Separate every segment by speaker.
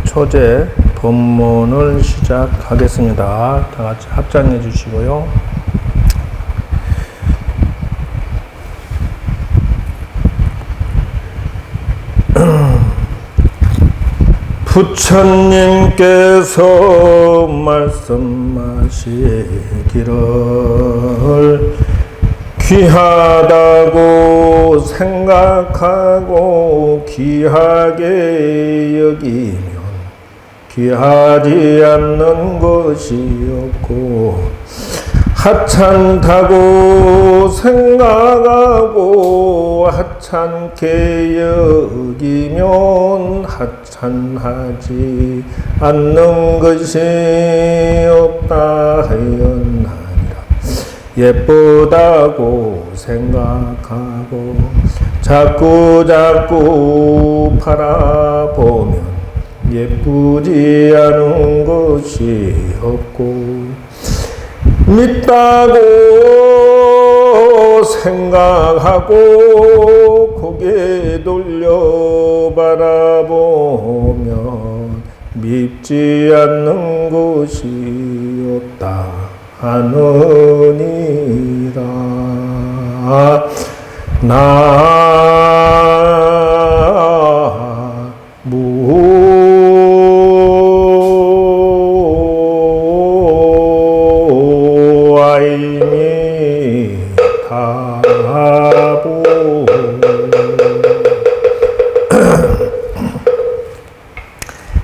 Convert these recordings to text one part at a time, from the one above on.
Speaker 1: 초제 본문을 시작하겠습니다. 다 같이 합장해 주시고요. 부처님께서 말씀하시기를 귀하다고 생각하고 귀하게 여기면 귀하지 않는 것이 없고 하찮다고 생각하고 하찮게 여기면 하찮하지 않는 것이 없다 하였나니라. 예쁘다고 생각하고 자꾸 바라보면 예쁘지 않은 것이 없고 믿다고 생각하고 고개 돌려 바라보면 밉지 않는 것이 없다 하느니라.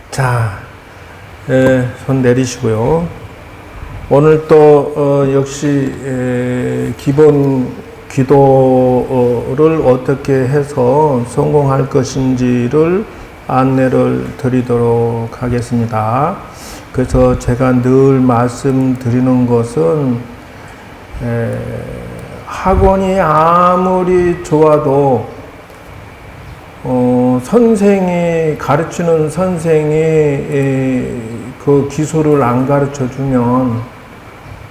Speaker 1: 자, 손 내리시고요. 오늘 또 역시 기본 기도를 어떻게 해서 성공할 것인지를 안내를 드리도록 하겠습니다. 그래서 제가 늘 말씀드리는 것은 학원이 아무리 좋아도 선생이 가르치는 선생이 그 기술을 안 가르쳐 주면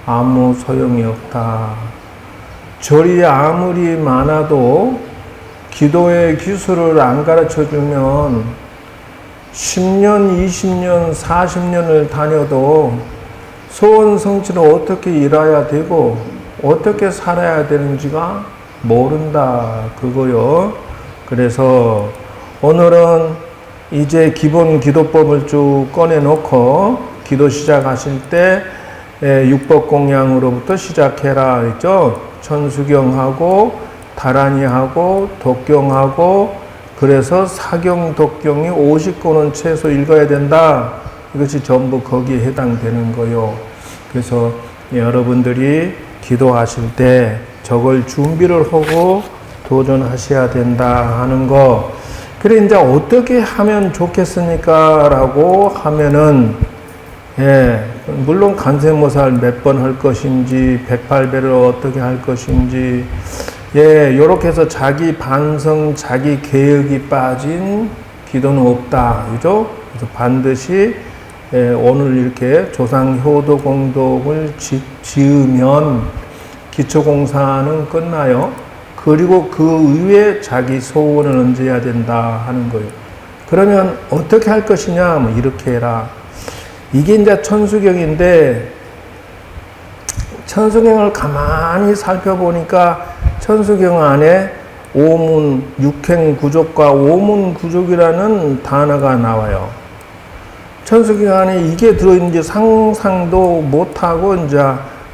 Speaker 1: 아무 소용이 없다. 절이 아무리 많아도 기도의 기술을 안 가르쳐 주면 10년, 20년, 40년을 다녀도 소원 성취를 어떻게 이뤄야 되고 어떻게 살아야 되는지가 모른다 그거요. 그래서 오늘은 이제 기본 기도법을 쭉 꺼내놓고 기도 시작하실 때 육법공양으로부터 시작해라 했죠. 천수경하고 다란이하고 독경하고 그래서 사경, 독경이 50권은 최소 읽어야 된다. 이것이 전부 거기에 해당되는 거요. 그래서 여러분들이 기도하실 때 저걸 준비를 하고 도전하셔야 된다 하는 거. 그래 이제 어떻게 하면 좋겠습니까? 라고 하면은 물론 간세모살 몇 번 할 것인지 108배를 어떻게 할 것인지 요렇게 해서 자기 반성, 자기 개혁이 빠진 기도는 없다. 그죠? 그래서 반드시 오늘 이렇게 조상 효도 공덕을 지으면 기초공사는 끝나요. 그리고 그 위에 자기 소원을 얹어야 된다 하는 거예요. 그러면 어떻게 할 것이냐? 뭐 이렇게 해라. 이게 이제 천수경인데 천수경을 가만히 살펴보니까 천수경 안에 오문, 육행구족과 오문구족이라는 단어가 나와요. 천수경 안에 이게 들어있는지 상상도 못하고 이제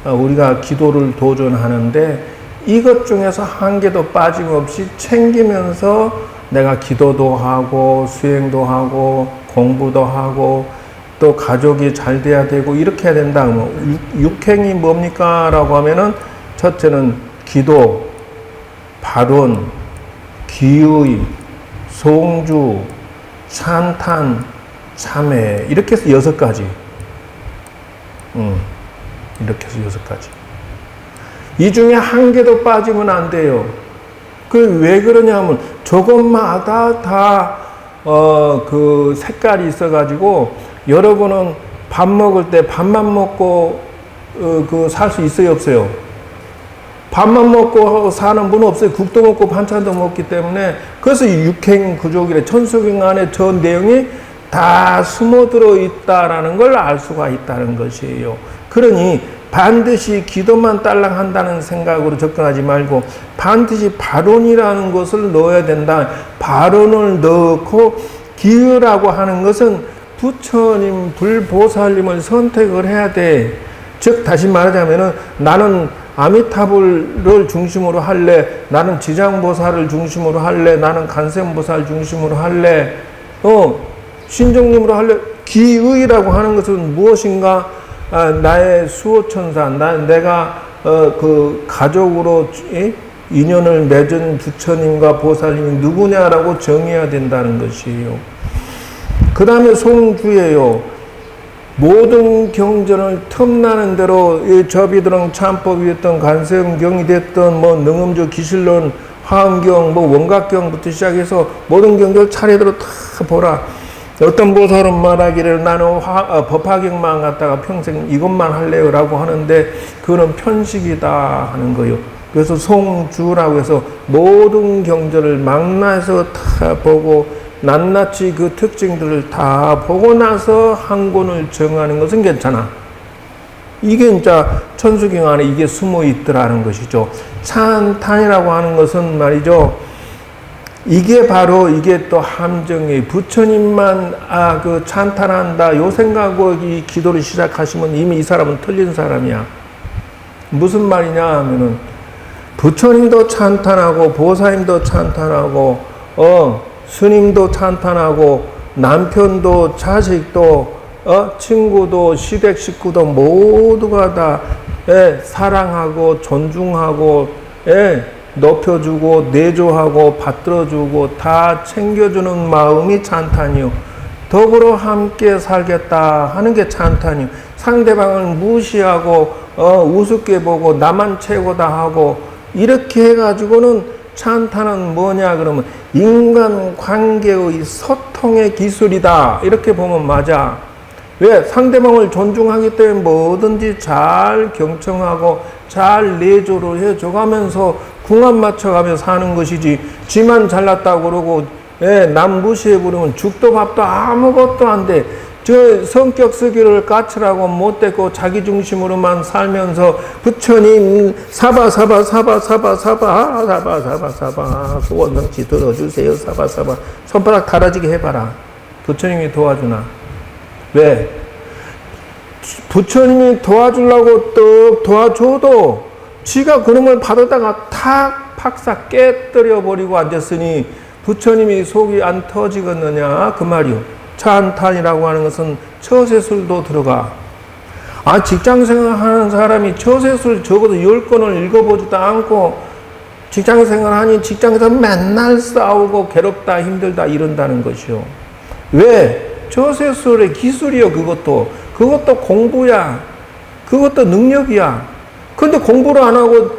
Speaker 1: 우리가 기도를 도전하는데 이것 중에서 한 개도 빠짐없이 챙기면서 내가 기도도 하고 수행도 하고 공부도 하고 또 가족이 잘 돼야 되고 이렇게 해야 된다. 뭐 육행이 뭡니까? 라고 하면은 첫째는 기도, 발언, 기의, 송주, 찬탄, 참회 이렇게 해서 6가지. 이렇게 해서 6가지. 이 중에 한 개도 빠지면 안 돼요. 그 왜 그러냐면 저것마다 다 그 색깔이 있어가지고 여러분은 밥 먹을 때 밥만 먹고 그 살 수 있어요, 없어요? 밥만 먹고 사는 분은 없어요. 국도 먹고 반찬도 먹기 때문에. 그래서 육행구족이래. 천수경 안에 저 내용이 다 숨어들어 있다라는 걸 알 수가 있다는 것이에요. 그러니 반드시 기도만 딸랑 한다는 생각으로 접근하지 말고 반드시 발언이라는 것을 넣어야 된다. 발언을 넣고 기유라고 하는 것은 부처님, 불보살님을 선택을 해야 돼. 즉 다시 말하자면은 나는 아미타불을 중심으로 할래, 나는 지장보살을 중심으로 할래, 나는 간센보살 중심으로 할래, 신정님으로 할래. 기의라고 하는 것은 무엇인가? 나의 수호천사, 내가 그 가족으로 인연을 맺은 부처님과 보살님이 누구냐라고 정해야 된다는 것이에요. 그 다음에 송주예요. 모든 경전을 틈나는 대로 접이드렁 참법이 됐던 간세음경이 됐던 뭐 능음조 기실론 화엄경 뭐 원각경부터 시작해서 모든 경전을 차례대로 다 보라. 어떤 보살은 말하기를 나는 법화경만 갖다가 평생 이것만 할래요 라고 하는데 그거는 편식이다 하는 거예요. 그래서 송주라고 해서 모든 경전을 망라해서 다 보고 낱낱이 그 특징들을 다 보고 나서 한 권을 정하는 것은 괜찮아. 이게 진짜 천수경 안에 이게 숨어 있더라는 것이죠. 찬탄이라고 하는 것은 말이죠. 이게 바로 이게 또 함정이에요. 부처님만 그 찬탄한다 요 생각으로 이 기도를 시작하시면 이미 이 사람은 틀린 사람이야. 무슨 말이냐 하면은 부처님도 찬탄하고 보살님도 찬탄하고 스님도 찬탄하고 남편도 자식도 친구도 시댁 식구도 모두가 다 사랑하고 존중하고 높여주고 내조하고 받들어주고 다 챙겨주는 마음이 찬탄이요. 더불어 함께 살겠다 하는 게 찬탄이요. 상대방을 무시하고 우습게 보고 나만 최고다 하고 이렇게 해가지고는 찬탄은 뭐냐 그러면 인간관계의 소통의 기술이다 이렇게 보면 맞아. 왜? 상대방을 존중하기 때문에 뭐든지 잘 경청하고 잘 내조를 해줘가면서 궁합 맞춰가며 사는 것이지 지만 잘났다고 그러고 남 무시해버리면 죽도 밥도 아무것도 안 돼. 저 성격 쓰기를 까칠하고 못되고 자기중심으로만 살면서 부처님 사바 소원성취 들어주세요 사바 손가락 달아지게 해봐라. 부처님이 도와주나? 왜? 부처님이 도와주려고 떡 도와줘도 지가 그놈을 받았다가 탁 팍사 깨뜨려 버리고 앉았으니 부처님이 속이 안 터지겠느냐 그 말이요. 찬탄이라고 하는 것은 처세술도 들어가. 직장생활 하는 사람이 처세술 적어도 10권을 읽어보지도 않고 직장생활 하니 직장에서 맨날 싸우고 괴롭다 힘들다 이런다는 것이요. 왜? 처세술의 기술이요. 그것도 공부야. 그것도 능력이야. 근데 공부를 안 하고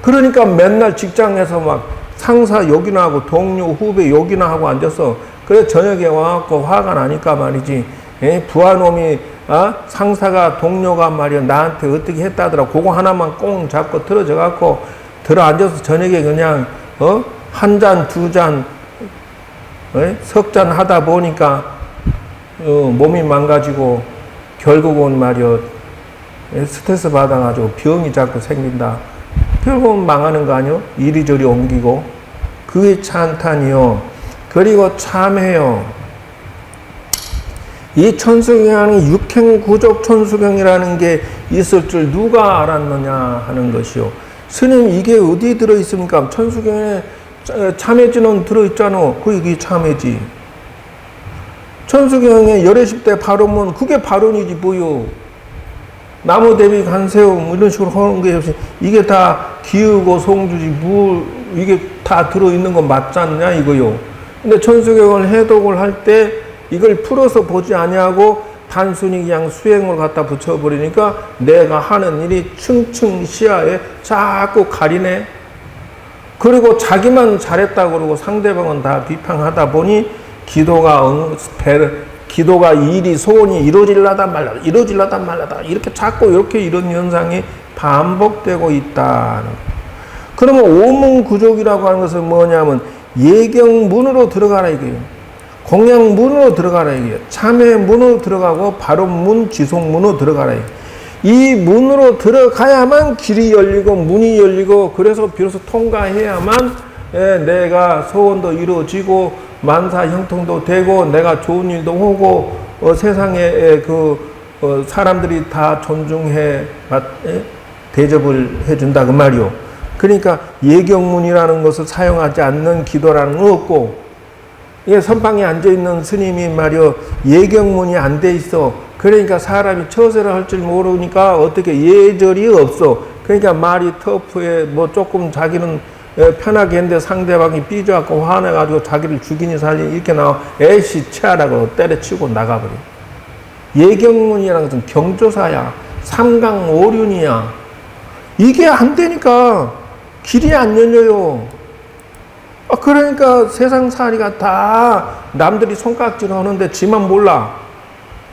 Speaker 1: 그러니까 맨날 직장에서 막 상사 욕이나 하고 동료 후배 욕이나 하고 앉아서 그래 저녁에 와갖고 화가 나니까 말이지. 부하놈이 상사가 동료가 말이야 나한테 어떻게 했다더라. 그거 하나만 꽁 잡고 들어져갖고 들어앉아서 저녁에 그냥 한 잔 두 잔 석 잔 하다 보니까 몸이 망가지고 결국은 말이야 스트레스 받아가지고 병이 자꾸 생긴다. 결국은 망하는 거 아니요? 이리저리 옮기고. 그게 찬탄이요. 그리고 참해요. 이 천수경에는 육행구족 천수경이라는 게 있을 줄 누가 알았느냐 하는 것이요. 스님 이게 어디 들어있습니까? 천수경에 참해지는 들어있잖아. 그게 참해지. 천수경에 열애십대 발언문 그게 발언이지 뭐요. 나무대비 간세움 이런 식으로 하는 게 없이 이게 다 기우고 송주지 이게 다 들어있는 거 맞지 않냐 이거요. 근데 천수경을 해독을 할 때 이걸 풀어서 보지 아니하고 단순히 그냥 수행을 갖다 붙여버리니까 내가 하는 일이 층층 시야에 자꾸 가리네. 그리고 자기만 잘했다고 그러고 상대방은 다 비판하다 보니 기도가 일이 소원이 이루어질라다 말라다 이렇게 자꾸 이렇게 이런 현상이 반복되고 있다. 그러면 오문구족이라고 하는 것은 뭐냐면 예경문으로 들어가라 이거예요. 공양문으로 들어가라 이게요. 참회문으로 들어가고 바로 문, 지속문으로 들어가라 이게요. 이 문으로 들어가야만 길이 열리고 문이 열리고 그래서 비로소 통과해야만 내가 소원도 이루어지고 만사 형통도 되고 내가 좋은 일도 하고 세상에 사람들이 다 존중해 대접을 해준다 그 말이요. 그러니까 예경문이라는 것을 사용하지 않는 기도라는 건 없고, 선방에 앉아있는 스님이 말이요 예경문이 안 돼 있어. 그러니까 사람이 처세를 할 줄 모르니까 어떻게 예절이 없어. 그러니까 말이 터프해 뭐 조금 자기는 편하게 했는데 상대방이 삐져갖고 화내가지고 자기를 죽이니 살리니 이렇게 나와 에이씨 치아라고 때려치고 나가버려. 예경문이라는 것은 경조사야. 삼강오륜이야. 이게 안 되니까 길이 안 열려요. 그러니까 세상살이가 다 남들이 손깍질 하는데 지만 몰라.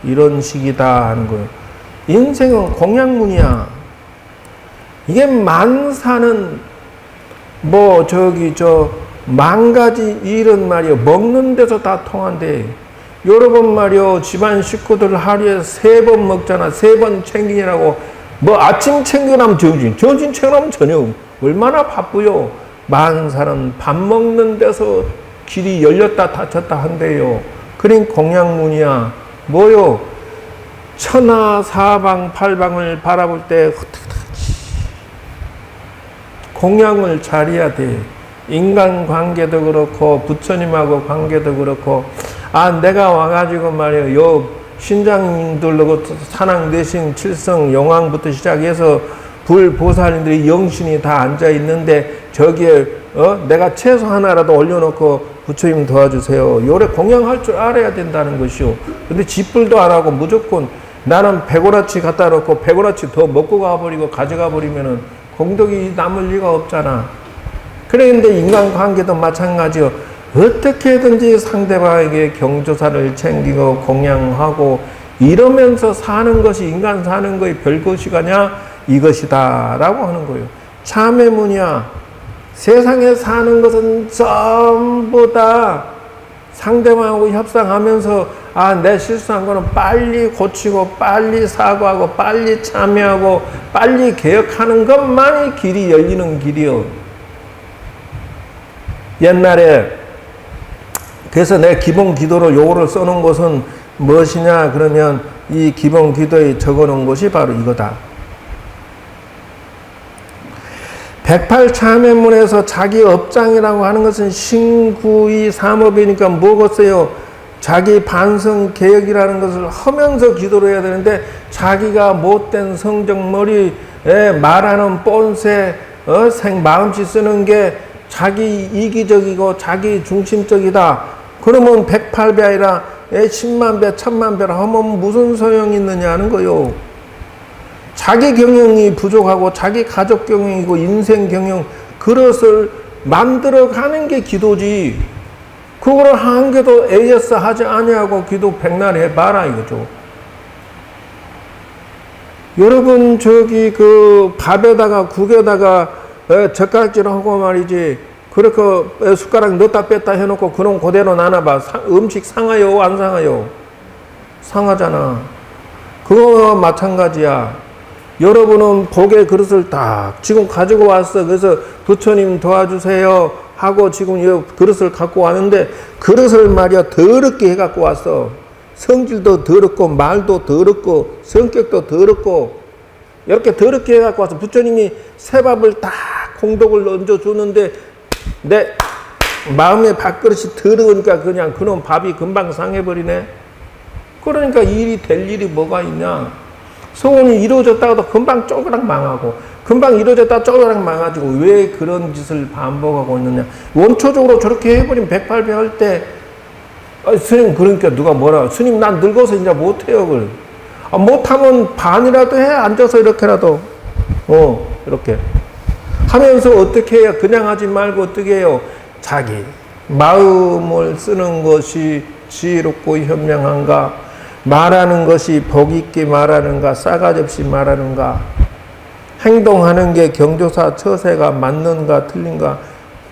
Speaker 1: 이런 식이다 하는 거예요. 인생은 공양문이야. 이게 만사는 만 가지 일은 말이요 먹는 데서 다 통한대. 여러분 말이요 집안 식구들 하루에 3번 먹잖아. 3번 챙기느라고 아침 챙겨나면 점심 챙겨나면 저녁. 얼마나 바쁘요. 만사는 밥 먹는 데서 길이 열렸다 닫혔다 한대요. 그러니까 공양문이야. 뭐요? 천하 사방 팔방을 바라볼 때 공양을 잘해야 돼. 인간관계도 그렇고 부처님하고 관계도 그렇고 내가 와가지고 말이에요 요 신장님들로 산왕 대신 칠성 영왕부터 시작해서 불보살님들이 영신이 다 앉아있는데 저기에 내가 채소 하나라도 올려놓고 부처님 도와주세요. 요래 공양할 줄 알아야 된다는 것이요. 근데 짓불도 안 하고 무조건 나는 100원어치 갖다 놓고 100원어치 더 먹고 가버리고 가져가 버리면은 공덕이 남을 리가 없잖아. 그런데 인간관계도 마찬가지요. 어떻게든지 상대방에게 경조사를 챙기고 공양하고 이러면서 사는 것이 인간 사는 거의 별것이가냐 이것이다 라고 하는 거예요. 참회문이야. 세상에 사는 것은 전부 다 상대방하고 협상하면서 내 실수한 거는 빨리 고치고 빨리 사과하고 빨리 참여하고 빨리 개혁하는 것만이 길이 열리는 길이요. 옛날에 그래서 내 기본 기도를 요거를 써놓은 것은 무엇이냐 그러면 이 기본 기도에 적어놓은 것이 바로 이거다. 108참회문에서 자기 업장이라고 하는 것은 신구의 삼업이니까 뭐겠어요? 자기 반성 개혁이라는 것을 하면서 기도를 해야 되는데 자기가 못된 성적머리 말하는 뻔세 마음씨 쓰는 게 자기 이기적이고 자기 중심적이다. 그러면 108배 아니라 10만 배, 1000만 배라 하면 무슨 소용이 있느냐는 거요. 자기 경영이 부족하고 자기 가족 경영이고 인생 경영 그릇을 만들어가는 게 기도지. 그거를 한 개도 AS 하지 아니하고 기도 백날 해봐라 이거죠. 여러분 밥에다가 국에다가 젓가락질하고 말이지 그렇게 숟가락 넣었다 뺐다 해놓고 그놈 그대로 나눠봐. 음식 상하요 안 상하요? 상하잖아. 그거와 마찬가지야. 여러분은 복의 그릇을 딱 지금 가지고 왔어. 그래서 부처님 도와주세요 하고 지금 이 그릇을 갖고 왔는데 그릇을 말이야 더럽게 해갖고 왔어. 성질도 더럽고 말도 더럽고 성격도 더럽고 이렇게 더럽게 해갖고 와서 부처님이 새밥을 딱 공덕을 얹어주는데 내 마음의 밥그릇이 더러우니까 그냥 그놈 밥이 금방 상해버리네. 그러니까 일이 될 일이 뭐가 있냐. 소원이 이루어졌다가도 금방 쪼그락 망하고 금방 이루어졌다가 쪼그락 망가지고 왜 그런 짓을 반복하고 있느냐. 원초적으로 저렇게 해버리면 108배 할 때 스님 그러니까 누가 뭐라 스님 난 늙어서 이제 못해요. 그걸. 못하면 반이라도 해. 앉아서 이렇게라도 이렇게 하면서 어떻게 해요? 그냥 하지 말고 어떻게 해요? 자기 마음을 쓰는 것이 지혜롭고 현명한가? 말하는 것이 복 있게 말하는가? 싸가지 없이 말하는가? 행동하는 게 경조사 처세가 맞는가 틀린가?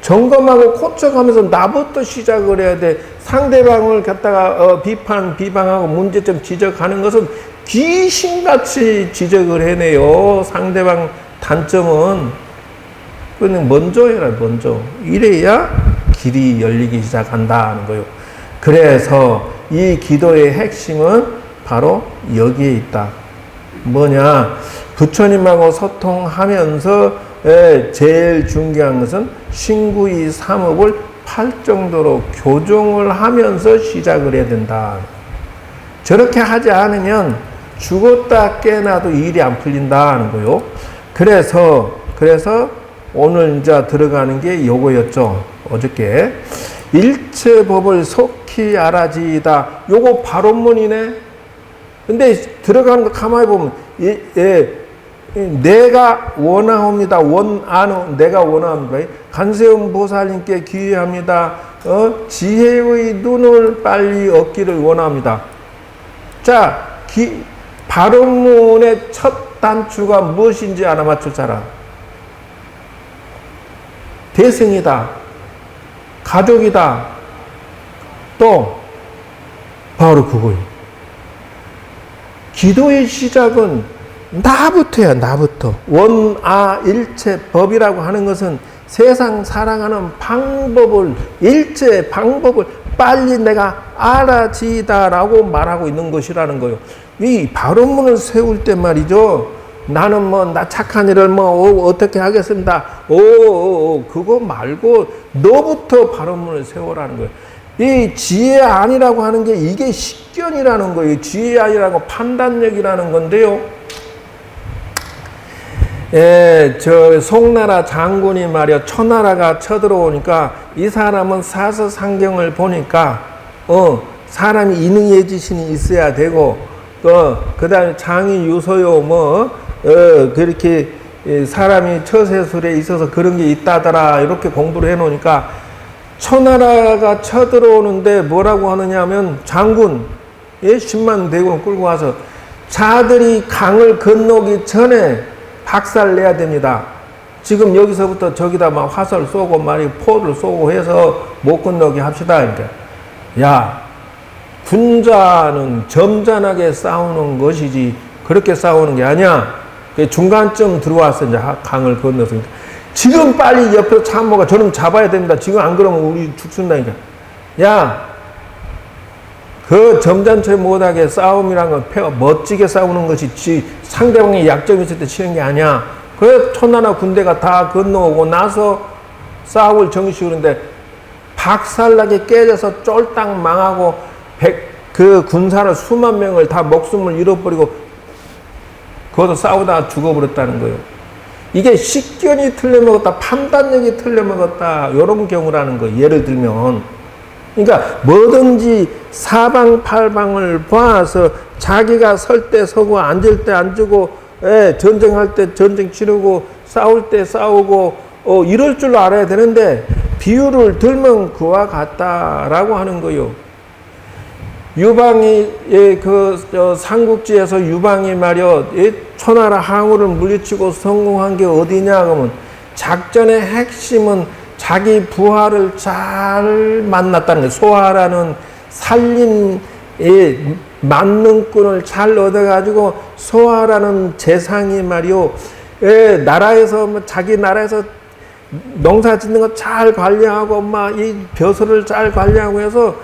Speaker 1: 점검하고 고쳐가면서 나부터 시작을 해야 돼. 상대방을 갖다가 비방하고 문제점 지적하는 것은 귀신같이 지적을 해내요. 상대방 단점은. 그냥 먼저 해라, 먼저. 이래야 길이 열리기 시작한다는 거예요. 그래서 이 기도의 핵심은 바로 여기에 있다. 뭐냐? 부처님하고 소통하면서 제일 중요한 것은 신구이 삼업을 팔 정도로 교정을 하면서 시작을 해야 된다. 저렇게 하지 않으면 죽었다 깨나도 일이 안 풀린다는 거요. 그래서 오늘 이제 들어가는 게 요거였죠. 어저께 일체법을 속히 알아지이다. 요거 발언문이네. 근데 들어가는 거 가만히 보면 내가 원하옵니다. 내가 원하옵니다. 간세음 보살님께 기회합니다. 지혜의 눈을 빨리 얻기를 원합니다. 자, 발언문의 첫 단추가 무엇인지 알아맞힐 사람. 대승이다. 가족이다. 또 바로 그거예요. 기도의 시작은 나부터야, 나부터. 원아일체 법이라고 하는 것은 세상 살아가는 방법을, 일체 방법을 빨리 내가 알아지다라고 말하고 있는 것이라는 거예요. 이 발언문을 세울 때 말이죠. 나는 나 착한 일을 어떻게 하겠습니다. 그거 말고 너부터 발언문을 세우라는 거예요. 이 지혜 아니라고 하는 게 이게 식견이라는 거예요. 지혜 아니라고 판단력이라는 건데요. 저 송나라 장군이 말이야, 초나라가 쳐들어오니까 이 사람은 사서상경을 보니까 사람이 이능예지신이 있어야 되고 그 다음에 장이 유소요 그렇게 사람이 처세술에 있어서 그런 게 있다더라 이렇게 공부를 해 놓으니까 초나라가 쳐들어오는데 뭐라고 하느냐 하면 장군 10만 대군을 끌고 와서 자들이 강을 건너기 전에 박살내야 됩니다. 지금 여기서부터 저기다 막 화살 쏘고 포를 쏘고 해서 못 건너게 합시다. 그러니까 야, 군자는 점잖하게 싸우는 것이지 그렇게 싸우는 게 아니야. 중간쯤 들어와서 이제 강을 건너서 지금 빨리 옆에 참모가 저놈 잡아야 됩니다. 지금 안 그러면 우리 죽순다니까. 야, 그 점잖지 못하게 싸움이란 건 멋지게 싸우는 것이 상대방의 약점이 있을 때 치는 게 아니야. 그래서 초나라 군대가 다 건너오고 나서 싸울 정식으로인데 박살나게 깨져서 쫄딱 망하고 그 군사를 수만 명을 다 목숨을 잃어버리고 거기서 싸우다가 죽어버렸다는 거예요. 이게 식견이 틀려먹었다, 판단력이 틀려먹었다 이런 경우라는 거예요. 예를 들면 그러니까 뭐든지 사방팔방을 봐서 자기가 설 때 서고 앉을 때 앉고 전쟁할 때 전쟁 치르고 싸울 때 싸우고 이럴 줄 알아야 되는데 비유를 들면 그와 같다라고 하는 거예요. 유방이 삼국지에서 유방이 말이요 초나라 항우를 물리치고 성공한 게 어디냐 그러면 작전의 핵심은 자기 부하를 잘 만났다는 거예요. 소하라는 살린 만능꾼을 잘 얻어가지고 소하라는 재상이 말이요 나라에서 자기 나라에서 농사 짓는 거 잘 관리하고 이 벼슬을 잘 관리하고 해서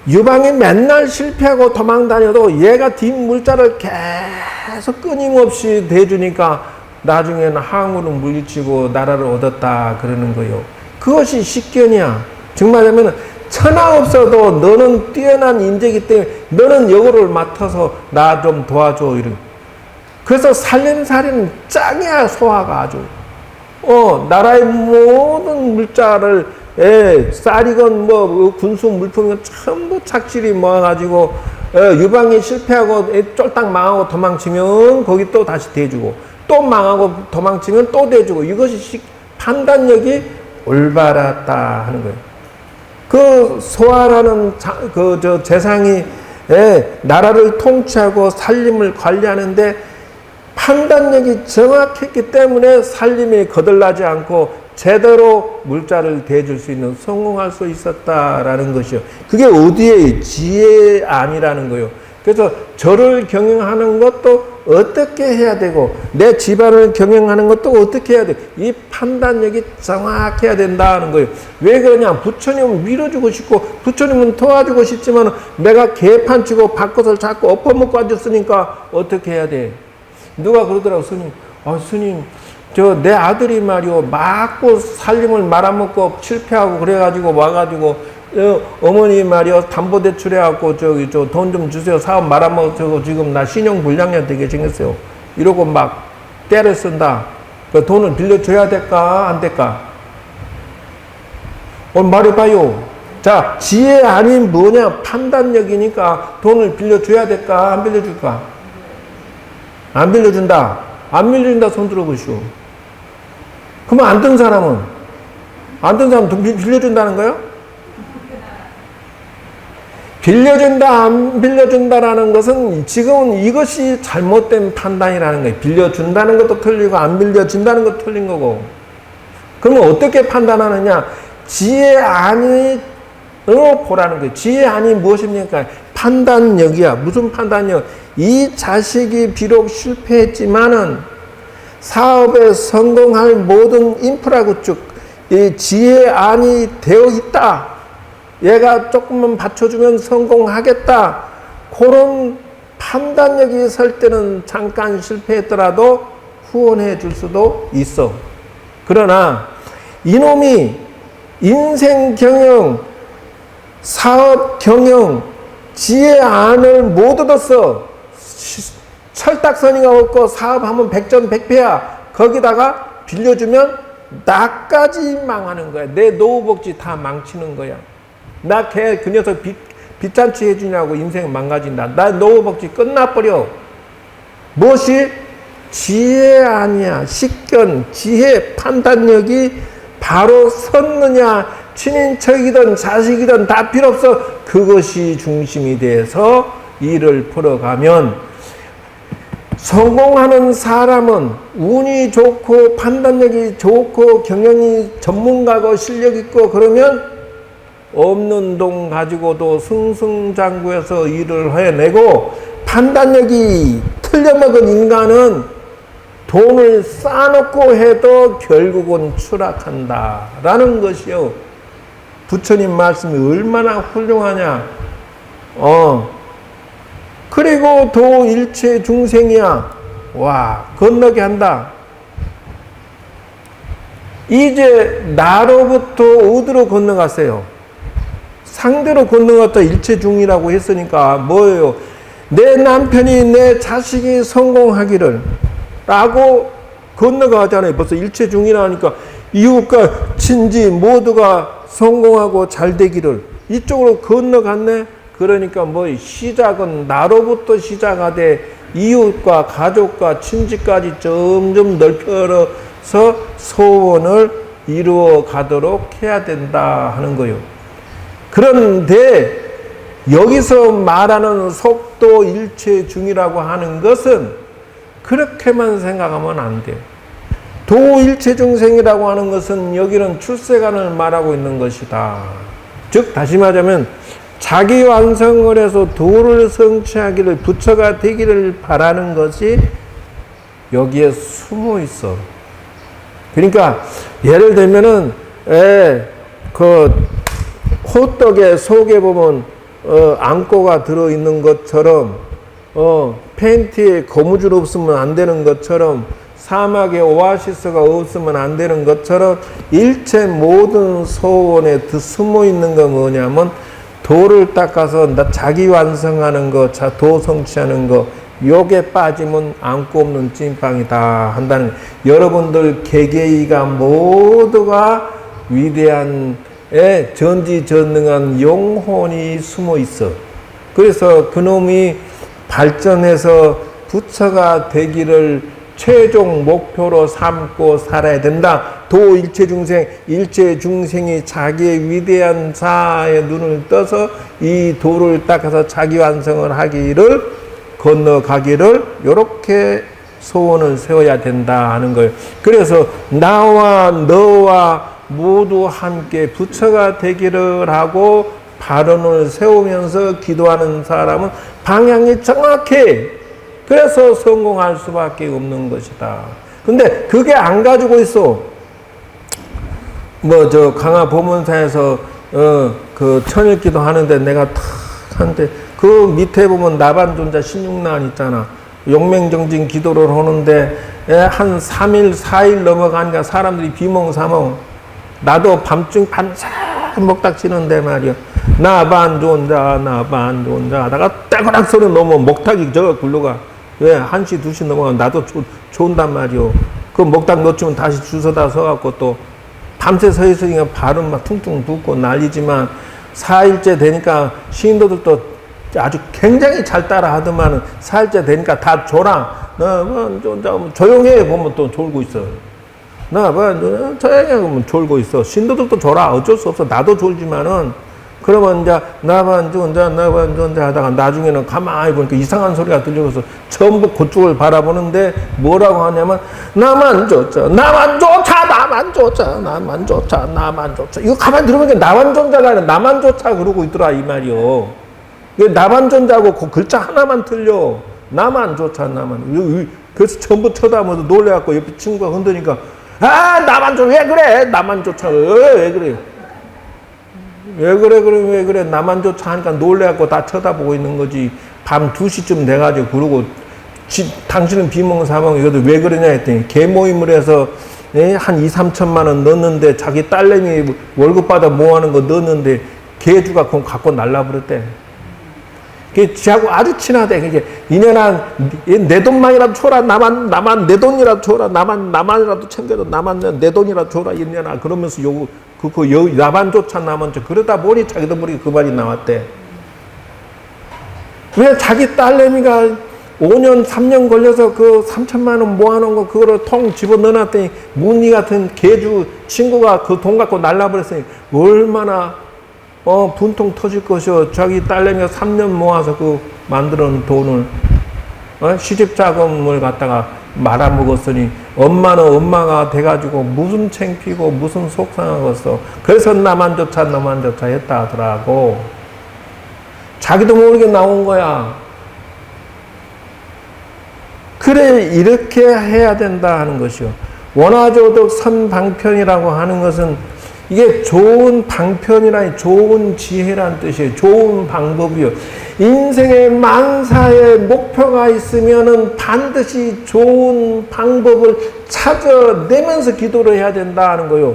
Speaker 1: 유방이 맨날 실패하고 도망 다녀도 얘가 뒷물자를 계속 끊임없이 대주니까 나중에는 항우를 물리치고 나라를 얻었다 그러는 거예요. 그것이 식견이야. 정말 하면 천하 없어도 너는 뛰어난 인재이기 때문에 너는 요거를 맡아서 나 좀 도와줘 이런. 그래서 살림살이는 짱이야. 소화가 아주 나라의 모든 물자를 쌀이건 군수 물품이건 전부 착실히 모아가지고 유방이 실패하고 쫄딱 망하고 도망치면 거기 또 다시 대주고 또 망하고 도망치면 또 대주고 이것이 판단력이 올바랐다 하는 거예요. 그 소하라는 재상이 나라를 통치하고 살림을 관리하는데 판단력이 정확했기 때문에 살림이 거들나지 않고 제대로 물자를 대줄 수 있는 성공할 수 있었다라는 것이요. 그게 어디에 지혜안이라는 거요. 그래서 저를 경영하는 것도 어떻게 해야 되고 내 집안을 경영하는 것도 어떻게 해야 돼. 이 판단력이 정확해야 된다는 거예요. 왜 그러냐. 부처님은 밀어주고 싶고 부처님은 도와주고 싶지만 내가 개판치고 밥것을 자꾸 엎어먹고 앉았으니까 어떻게 해야 돼. 누가 그러더라고. 스님. 스님 저 내 아들이 말이요 맞고 살림을 말아먹고 실패하고 그래가지고 와가지고 어머니 말이요 담보대출 해갖고 저기 저 돈 좀 주세요 사업 말아먹고 지금 나 신용불량자 되게 생겼어요. 이러고 막 때를 쓴다. 그 돈을 빌려줘야 될까 안 될까? 말해봐요. 자, 지혜 아닌 뭐냐 판단력이니까 돈을 빌려줘야 될까 안 빌려줄까? 안 빌려준다. 안 빌려준다 손 들어보시오. 그러면 안 든 사람은? 안 든 사람은 돈 빌려준다는 거예요? 빌려준다, 안 빌려준다라는 것은 지금은 이것이 잘못된 판단이라는 거예요. 빌려준다는 것도 틀리고, 안 빌려준다는 것도 틀린 거고. 그러면 어떻게 판단하느냐? 지혜안으로 보라는 거예요. 지혜안이 무엇입니까? 판단력이야. 무슨 판단력? 이 자식이 비록 실패했지만은 사업에 성공할 모든 인프라 구축, 이 지혜안이 되어 있다. 얘가 조금만 받쳐주면 성공하겠다. 그런 판단력이 설 때는 잠깐 실패했더라도 후원해 줄 수도 있어. 그러나 이놈이 인생 경영, 사업 경영, 지혜안을 못 얻었어. 철딱서니가 없고 사업하면 백전백패야. 거기다가 빌려주면 나까지 망하는 거야. 내 노후복지 다 망치는 거야. 나 그 녀석 빚잔치 해주냐고 인생 망가진다. 나 노후복지 끝나버려. 무엇이? 지혜 아니야. 식견, 지혜, 판단력이 바로 섰느냐. 친인척이든 자식이든 다 필요 없어. 그것이 중심이 돼서 일을 풀어가면 성공하는 사람은 운이 좋고 판단력이 좋고 경영이 전문가고 실력 있고 그러면 없는 돈 가지고도 승승장구해서 일을 해내고 판단력이 틀려먹은 인간은 돈을 쌓아놓고 해도 결국은 추락한다라는 것이요. 부처님 말씀이 얼마나 훌륭하냐. 그리고 도 일체 중생이야. 와, 건너게 한다. 이제 나로부터 어디로 건너갔어요? 상대로 건너갔다 일체 중이라고 했으니까 뭐예요? 내 남편이 내 자식이 성공하기를 라고 건너가잖아요. 벌써 일체 중이라니까 이웃과 친지 모두가 성공하고 잘 되기를 이쪽으로 건너갔네. 그러니까 뭐 시작은 나로부터 시작하되 이웃과 가족과 친지까지 점점 넓혀서 소원을 이루어 가도록 해야 된다 하는 거예요. 그런데 여기서 말하는 속도 일체 중이라고 하는 것은 그렇게만 생각하면 안 돼요. 도일체 중생이라고 하는 것은 여기는 출세관을 말하고 있는 것이다. 즉 다시 말하자면 자기 완성을 해서 도를 성취하기를 부처가 되기를 바라는 것이 여기에 숨어 있어. 그러니까 예를 들면은 그 호떡에 속에 보면 앙꼬가 들어 있는 것처럼 팬티에 거무줄 없으면 안 되는 것처럼 사막에 오아시스가 없으면 안 되는 것처럼 일체 모든 소원에 숨어 있는 건 뭐냐면 도를 닦아서 자기 완성하는 거, 도 성취하는 거, 요게 빠지면 안고 없는 찐빵이다 한다는 거예요. 여러분들 개개이가 모두가 위대한 전지전능한 영혼이 숨어 있어. 그래서 그놈이 발전해서 부처가 되기를 최종 목표로 삼고 살아야 된다. 도 일체중생, 일체중생이 자기의 위대한 자아의 눈을 떠서 이 도를 닦아서 자기 완성을 하기를 건너가기를 이렇게 소원을 세워야 된다 하는 거예요. 그래서 나와 너와 모두 함께 부처가 되기를 하고 발언을 세우면서 기도하는 사람은 방향이 정확해. 그래서 성공할 수밖에 없는 것이다. 근데 그게 안 가지고 있어. 강화 법문사에서 그 천일기도 하는데 내가 탁 하는데 그 밑에 보면 나반존자 신육난 있잖아. 용맹정진 기도를 하는데 한 3일 4일 넘어가니까 사람들이 비몽사몽. 나도 밤중 반짝 먹닥 치는데 말이야. 나반존자 하다가 따그락 소리 넘으면 먹닥이 저거 굴러가. 왜 1시 2시 넘어가면 나도 좋은단 말이오. 그 먹닥 놓치면 다시 주워다 서갖고 또 밤새 서 있으니까 발은 막 퉁퉁 붓고 난리지만 4일째 되니까 시인도들도 아주 굉장히 잘 따라 하더만은 4일째 되니까 다 졸아. 조용해 보면 또 졸고 있어. 조용해 보면 졸고 있어. 신도들도 졸아. 어쩔 수 없어. 나도 졸지만은 그러면 이제 나반존자 하다가 나중에는 가만히 보니까 이상한 소리가 들려서 전부 그쪽을 바라보는데 뭐라고 하냐면 나만 쫓아 이거 가만히 들어보니까 나반존자가 아니라 나만 쫓아 그러고 있더라 이 말이요. 나반존자고 그 글자 하나만 틀려. 나만 쫓아 나만. 그래서 전부 쳐다보면서 놀래갖고 옆에 친구가 흔드니까 나만 쫓아 왜 그래 나만 쫓아 왜 그래 왜 그래 나만 쫓아 하니까 놀래갖고 다 쳐다보고 있는 거지. 밤 2시쯤 돼가지고 그러고 당신은 비몽사몽 이것도 왜 그러냐 했더니 개모임을 해서 한 2, 3천만 원 넣었는데 자기 딸내미 월급 받아 모아는 거 넣었는데 개주가 그거 갖고 날라버렸대. 그게 지하고 아주 친하대. 그게 이년아 내 돈만이라도 줘라. 나만 내 돈이라도 줘라. 나만이라도 챙겨줘. 내 돈이라도 줘라. 이년아 그러면서 나만조차 나만 그러다 보니 자기도 모르게 그 말이 나왔대. 왜 자기 딸내미가 5년 3년 걸려서 그 3천만 원 모아놓은 거 그거를 통 집어넣어놨더니 문희 같은 개주 친구가 그 돈 갖고 날라버렸으니 얼마나 분통 터질 것이요. 자기 딸내미가 3년 모아서 그 만들어놓은 돈을 시집 자금을 갖다가 말아먹었으니 엄마는 엄마가 돼가지고 무슨 창피고 무슨 속상하겠어. 그래서 나만 쫓아 했다 하더라고. 자기도 모르게 나온 거야. 그래 이렇게 해야 된다 하는 것이요. 원화조덕 선방편이라고 하는 것은 이게 좋은 방편이라니 좋은 지혜란 뜻이에요. 좋은 방법이요. 인생의 만사의 목표가 있으면은 반드시 좋은 방법을 찾아내면서 기도를 해야 된다 하는 거요.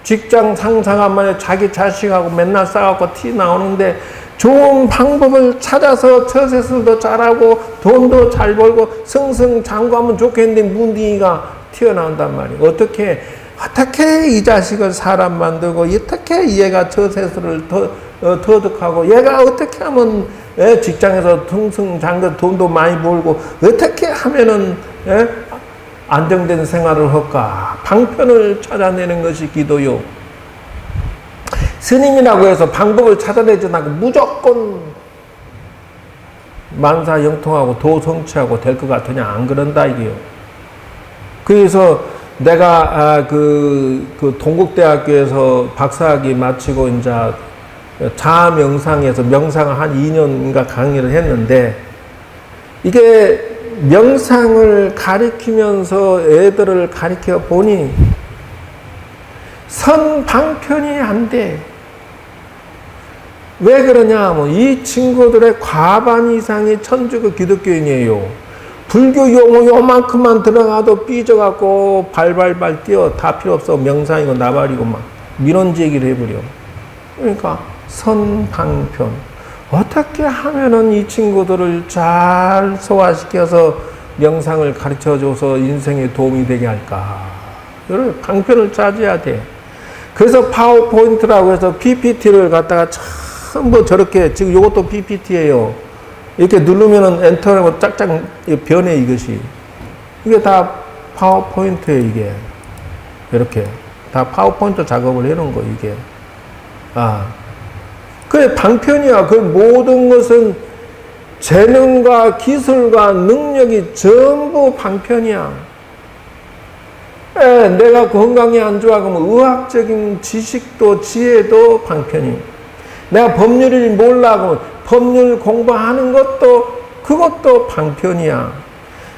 Speaker 1: 직장 상사가 만약 자기 자식하고 맨날 싸갖고 티 나오는데 좋은 방법을 찾아서 처세술도 잘하고 돈도 잘 벌고 승승장구하면 좋겠는데 문딩이가 튀어나온단 말이에요. 어떻게 이 자식을 사람 만들고 어떻게 얘가 처세술을 터득하고 얘가 어떻게 하면 직장에서 승승장구 돈도 많이 벌고 어떻게 하면은 안정된 생활을 할까? 방편을 찾아내는 것이 기도요. 스님이라고 해서 방법을 찾아내지 않고 무조건 만사 영통하고 도 성취하고 될 것 같으냐? 안 그런다 이게요. 그래서 내가 그 동국대학교에서 박사학위 마치고 이제 자명상에서 명상을 한 2년인가 강의를 했는데 이게 명상을 가리키면서 애들을 가리켜 보니 선방편이 안 돼. 왜 그러냐 하면 이 친구들의 과반 이상이 천주교 기독교인이에요. 불교 용어 요만큼만 들어가도 삐져갖고 발발발 뛰어. 다 필요 없어. 명상이고 나발이고 막 민원지 얘기를 해버려. 그러니까 선방편. 어떻게 하면은 이 친구들을 잘 소화시켜서 명상을 가르쳐줘서 인생에 도움이 되게 할까. 여러 방편을 찾아야 돼. 그래서 파워포인트라고 해서 PPT를 갖다가 전부 저렇게, 지금 이것도 PPT예요. 이렇게 누르면은 엔터하고 짝짝 변해 이것이. 이게 다 파워포인트예요, 이게. 이렇게. 다 파워포인트 작업을 해놓은 거, 이게. 그게 방편이야. 그 모든 것은 재능과 기술과 능력이 전부 방편이야. 내가 건강이 안 좋아 그러면 의학적인 지식도 지혜도 방편이야. 내가 법률을 몰라 그러면 법률 공부하는 것도 그것도 방편이야.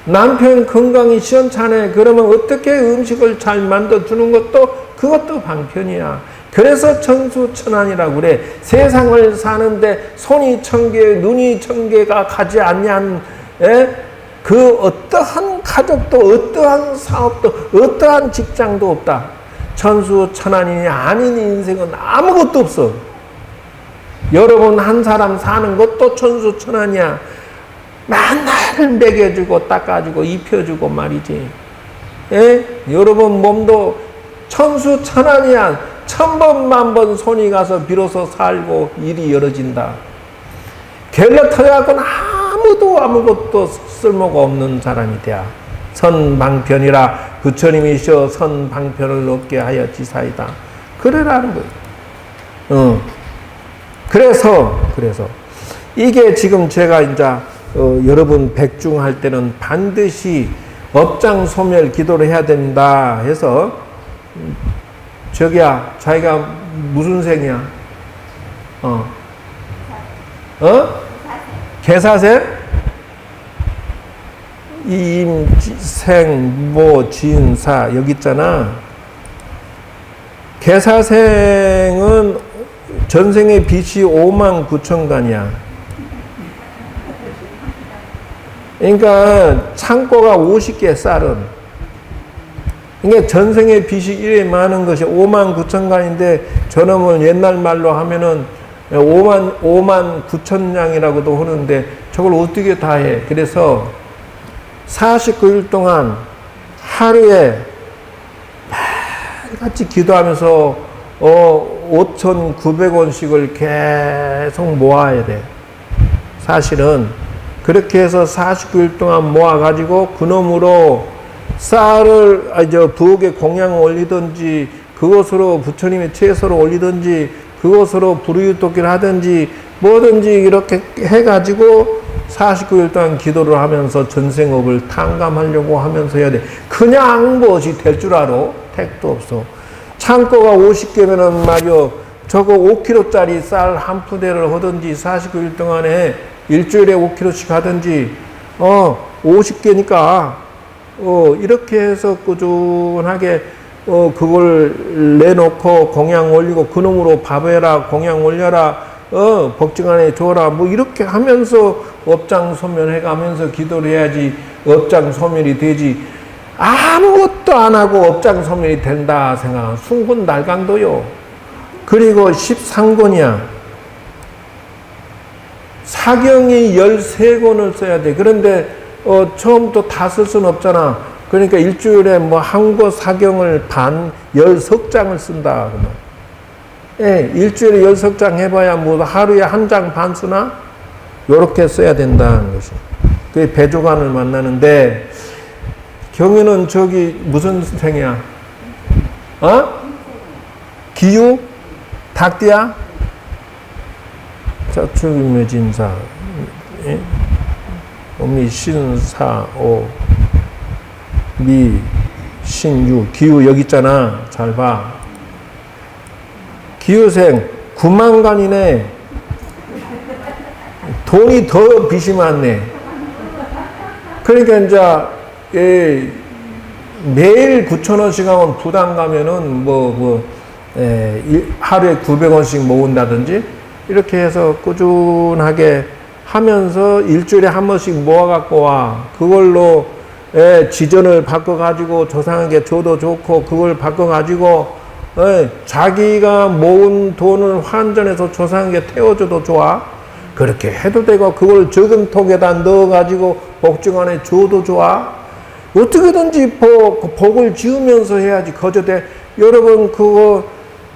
Speaker 1: 남편 건강이 시원찮네 그러면 어떻게 음식을 잘 만들어주는 것도 그것도 방편이야. 그래서 천수천안이라고 그래. 세상을 사는데 손이 천개 눈이 천개가 가지 않냐는 그 어떠한 가족도 어떠한 사업도 어떠한 직장도 없다. 천수천안이 아닌 인생은 아무것도 없어. 여러분 한 사람 사는 것도 천수천안이야. 맨날 먹여주고 닦아주고 입혀주고 말이지. 여러분 몸도 천수천안이야. 1000번 만번 손이 가서 비로소 살고 일이 이루어진다. 결러 터져갖고는 아무것도 쓸모가 없는 사람이 돼야. 선방편이라 부처님이시여 선방편을 얻게 하여 지사이다. 그래라는 거예요. 그래서 이게 지금 제가 이제 여러분 백중할 때는 반드시 업장소멸 기도를 해야 된다 해서 저기야 자기가 무슨 생이야? 개사생? 임생 모 진사 여기 있잖아. 개사생은 전생의 빚이 59,000간이야. 그러니까 창고가 50개 쌀은. 그러니까 전생의 빚이 이래 많은 것이 59,000간인데 저놈은 옛날 말로 하면은 59,000냥이라고도 하는데 저걸 어떻게 다 해. 그래서 49일 동안 하루에 매일같이 기도하면서 5,900원씩을 계속 모아야 돼. 사실은 그렇게 해서 49일 동안 모아가지고 그놈으로 쌀을 부엌에 공양을 올리든지 그것으로 부처님의 채소를 올리든지 그것으로 불우유토끼를 하든지 뭐든지 이렇게 해가지고 49일 동안 기도를 하면서 전생업을 탕감하려고 하면서 해야 돼. 그냥 무엇이 될 줄 알아? 택도 없어. 창고가 50개면은 말이요. 저거 5kg짜리 쌀 한 푸대를 하든지 49일 동안에 일주일에 5kg씩 하든지 50개니까 이렇게 해서 꾸준하게 그걸 내놓고 공양 올리고 그놈으로 밥해라 공양 올려라 복증안에 줘라 뭐 이렇게 하면서 업장소멸해 가면서 기도를 해야지 업장소멸이 되지. 아무것도 안 하고 업장소멸이 된다 생각하면 순군날강도요. 그리고 13권이야. 사경이 13권을 써야 돼. 그런데 처음부터 다 쓸 수는 없잖아. 그러니까 일주일에 뭐 한국 사경을 반 10석장을 쓴다. 그러면. 일주일에 10석장 해봐야 뭐 하루에 한 장 반 쓰나? 요렇게 써야 된다는 것이. 그게 배조관을 만나는데, 경유는 저기 무슨 생이야? 기유? 닭띠야? 자축임묘진사. 미 신사오 미 신유 기후 여기 있잖아. 잘 봐. 기후생 9만간이네. 돈이 더 빚이 많네. 그러니까 이제 매일 9,000원씩 하면 부담 가면은 하루에 900원씩 모은다든지 이렇게 해서 꾸준하게 하면서 일주일에 한 번씩 모아갖고 와. 그걸로 지전을 바꿔가지고 조상에게 줘도 좋고 그걸 바꿔가지고 자기가 모은 돈을 환전해서 조상에게 태워줘도 좋아. 그렇게 해도 되고 그걸 저금통에다 넣어가지고 복중안에 줘도 좋아. 어떻게든지 복을 지으면서 해야지. 거저대 여러분 그거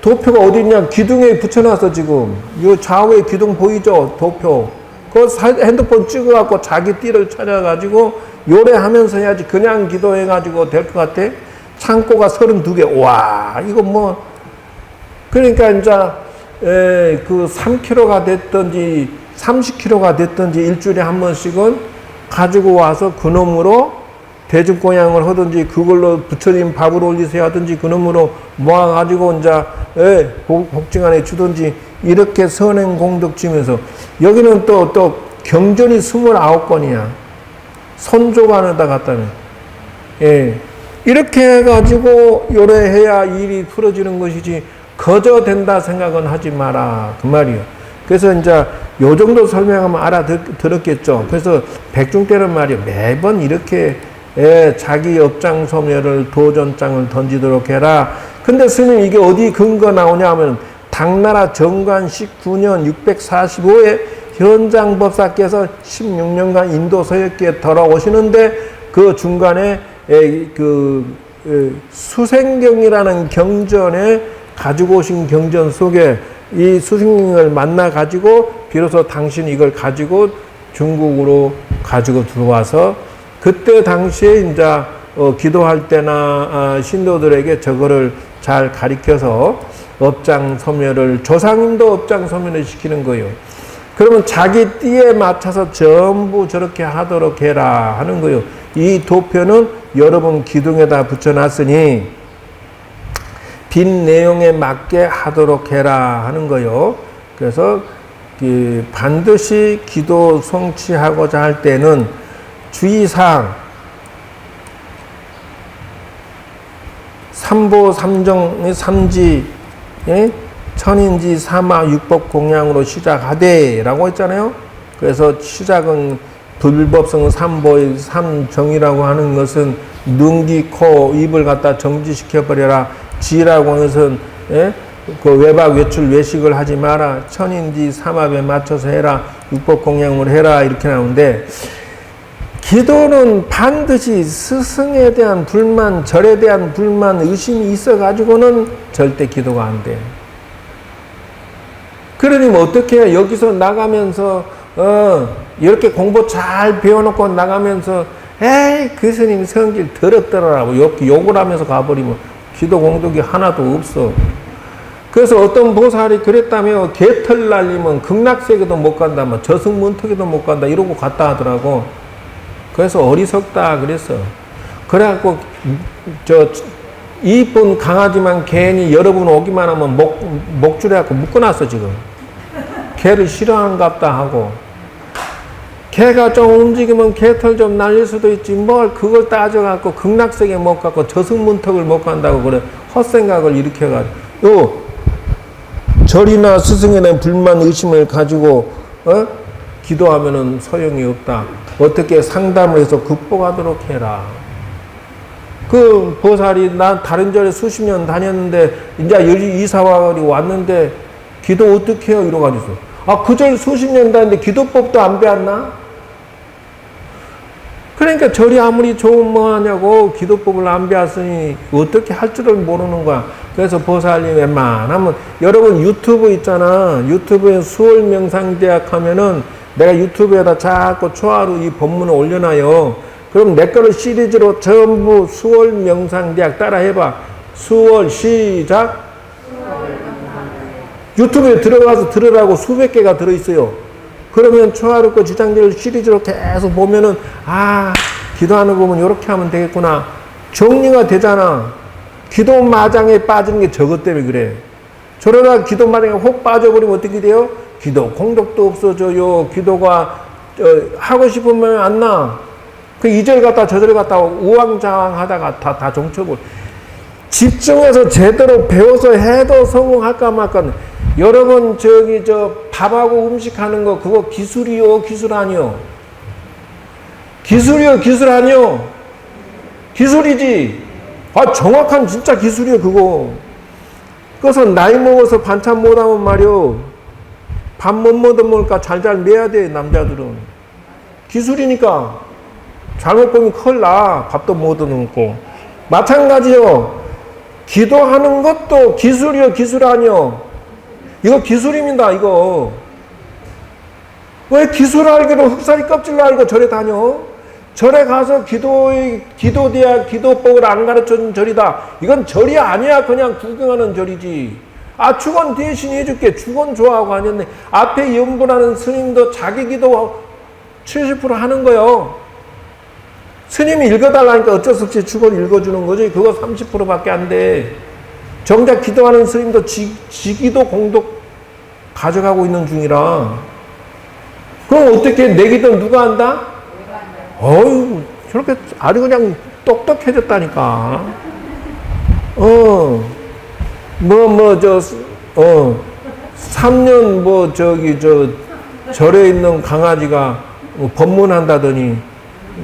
Speaker 1: 도표가 어디 있냐? 기둥에 붙여놨어 지금. 이 좌우에 기둥 보이죠? 도표. 그 핸드폰 찍어갖고 자기 띠를 찾아가지고 요래하면서 해야지. 그냥 기도해가지고 될 것 같아? 창고가 32개. 와, 이거 뭐. 그러니까 이제 그 3kg가 됐든지 30kg가 됐든지 일주일에 한 번씩은 가지고 와서 그놈으로 대접공양을 하든지 그걸로 부처님 밥을 올리세요 하든지 그놈으로 모아가지고 이제 복증안에 주든지 이렇게 선행 공덕 지면서 여기는 또 경전이 29건이야. 선조관에다 갔다면. 예. 이렇게 해가지고 요래해야 일이 풀어지는 것이지 거저 된다 생각은 하지 마라. 그 말이요. 그래서 이제 요 정도 설명하면 알아들었겠죠. 그래서 백중 때는 말이요. 매번 이렇게 자기 업장 소멸을 도전장을 던지도록 해라. 근데 스님 이게 어디 근거 나오냐 하면 당나라 정관 19년 645에 현장법사께서 16년간 인도 서역기에 돌아오시는데 그 중간에 수생경이라는 경전에 가지고 오신 경전 속에 이 수생경을 만나 가지고 비로소 당신 이걸 가지고 중국으로 가지고 들어와서 그때 당시에 이제 기도할 때나 신도들에게 저거를 잘 가리켜서 업장 소멸을 조상님도 업장 소멸을 시키는 거예요. 그러면 자기 띠에 맞춰서 전부 저렇게 하도록 해라 하는 거예요. 이 도표는 여러분 기둥에다 붙여놨으니 빈 내용에 맞게 하도록 해라 하는 거예요. 그래서 반드시 기도 성취하고자 할 때는 주의사항 삼보 삼정 삼지 천인지 사마 육법 공양으로 시작하되 라고 했잖아요. 그래서 시작은 불법성 삼보의 삼정이라고 하는 것은 눈, 귀, 코, 입을 갖다 정지시켜버려라. 지라고 하는 것은 그 외박, 외출, 외식을 하지 마라. 천인지 삼합에 맞춰서 해라. 육법 공양을 해라. 이렇게 나오는데 기도는 반드시 스승에 대한 불만, 절에 대한 불만, 의심이 있어가지고는 절대 기도가 안 돼. 그러니 뭐 어떻게 해? 여기서 나가면서 이렇게 공부 잘 배워놓고 나가면서 에이 그 스님 성질 더럽더라라고 이렇게 욕을 하면서 가버리면 기도 공덕이 하나도 없어. 그래서 어떤 보살이 그랬다며 개털 날리면 극락세계도 못 간다, 뭐 저승문턱에도 못 간다 이러고 갔다 하더라고. 그래서 어리석다 그랬어. 그래갖고 이쁜 강아지만 괜히 여러분 오기만 하면 목줄해갖고 묶어놨어 지금. 개를 싫어하는갑다 하고. 개가 좀 움직이면 개털 좀 날릴 수도 있지 뭘 그걸 따져갖고 극락세계 못 갖고 저승문턱을 못 간다고 그래. 헛생각을 일으켜가지고 절이나 스승에 대한 불만 의심을 가지고 기도하면은 소용이 없다. 어떻게 상담을 해서 극복하도록 해라. 그 보살이 난 다른 절에 수십 년 다녔는데 이제 여기 이사와리 왔는데 기도 어떻게 해요? 이러가지고 그 절 수십 년 다녔는데 기도법도 안 배웠나? 그러니까 절이 아무리 좋은 뭐 하냐고 기도법을 안 배웠으니 어떻게 할 줄을 모르는 거야. 그래서 보살님 웬만하면 여러분 유튜브 있잖아. 유튜브에 수월명상대학 하면은 내가 유튜브에다 자꾸 초하루 이 본문을 올려놔요. 그럼 내 거를 시리즈로 전부 수월명상대학 따라 해봐. 수월 시작. 유튜브에 들어가서 들으라고 수백 개가 들어있어요. 그러면 초하루 거 지장들 시리즈로 계속 보면은 기도하는 거 보면 이렇게 하면 되겠구나. 정리가 되잖아. 기도 마장에 빠지는 게 저것 때문에 그래. 저러다 기도 마장에 혹 빠져버리면 어떻게 돼요? 기도 공덕도 없어져요. 기도가 하고 싶으면 안 나. 그 이 절 갔다 저 절 갔다 우왕좌왕 하다가 다 종쳐버려. 집중해서 제대로 배워서 해도 성공할까 말까. 여러분 밥하고 음식하는 거 그거 기술이요 기술 아니요? 기술이요 기술 아니요? 기술이지. 정확한 진짜 기술이요 그거. 그래서 나이 먹어서 반찬 못하면 말이요 밥 못 먹으니까 잘잘 매야 돼 남자들은. 기술이니까. 잘못 보면 큰일 나. 밥도 못 얻어먹고. 마찬가지요. 기도하는 것도 기술이요 기술 아니요? 이거 기술입니다 이거. 왜 기술 알기로 흑사리 껍질 알고 절에 다녀? 절에 가서 기도대학 기도법을 안 가르쳐준 절이다. 이건 절이 아니야. 그냥 구경하는 절이지. 아, 축원 대신 해줄게. 축원 좋아하고 하는데 앞에 연보라는 스님도 자기 기도 70% 하는 거요. 스님이 읽어달라니까 어쩔 수 없이 축원 읽어주는 거지. 그거 30%밖에 안 돼. 정작 기도하는 스님도 지기도 공덕 가져가고 있는 중이라. 그럼 어떻게 내 기도 누가 한다? 어휴, 저렇게 아주 그냥 똑똑해졌다니까. 뭐, 3년 절에 있는 강아지가 법문한다더니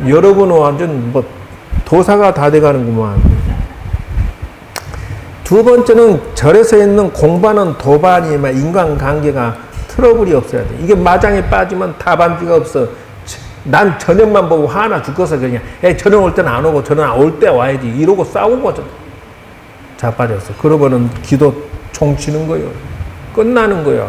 Speaker 1: 여러분은 완전 도사가 다 돼가는구만. 두 번째는 절에서 있는 공부하는 도반이 인간관계가 트러블이 없어야 돼. 이게 마장에 빠지면 답안지가 없어. 난 저녁만 보고 화나 죽어서 그냥 저녁 올 때는 안 오고 저녁 올 때 와야지 이러고 싸우고 자빠졌어. 그러고는 기도 총치는 거예요. 끝나는 거야.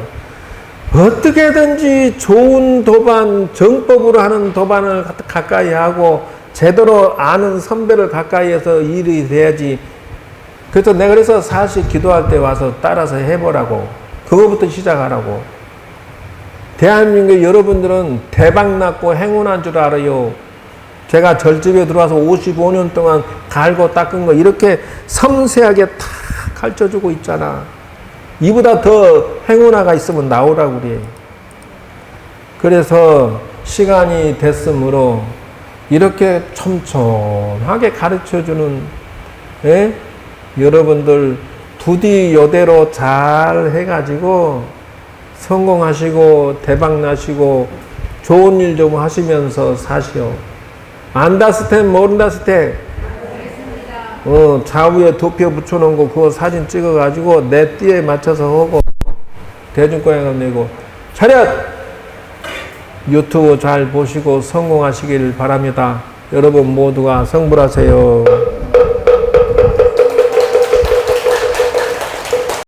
Speaker 1: 어떻게든지 좋은 도반, 정법으로 하는 도반을 가까이 하고 제대로 아는 선배를 가까이 해서 일이 돼야지. 그래서 내가 그래서 사실 기도할 때 와서 따라서 해보라고. 그거부터 시작하라고. 대한민국 여러분들은 대박났고 행운한 줄 알아요. 제가 절집에 들어와서 55년 동안 갈고 닦은 거 이렇게 섬세하게 다 가르쳐주고 있잖아. 이보다 더 행운아가 있으면 나오라고 그래. 그래서 시간이 됐으므로 이렇게 촘촘하게 가르쳐주는 여러분들 부디 요대로 잘 해가지고 성공하시고 대박나시고 좋은 일 좀 하시면서 사시오. 안다스텐 모른다스텐 좌우에 도표 붙여놓은 거 그거 사진 찍어가지고 내 띠에 맞춰서 하고 대중과외감 내고 차렷! 유튜브 잘 보시고 성공하시길 바랍니다. 여러분 모두가 성불하세요.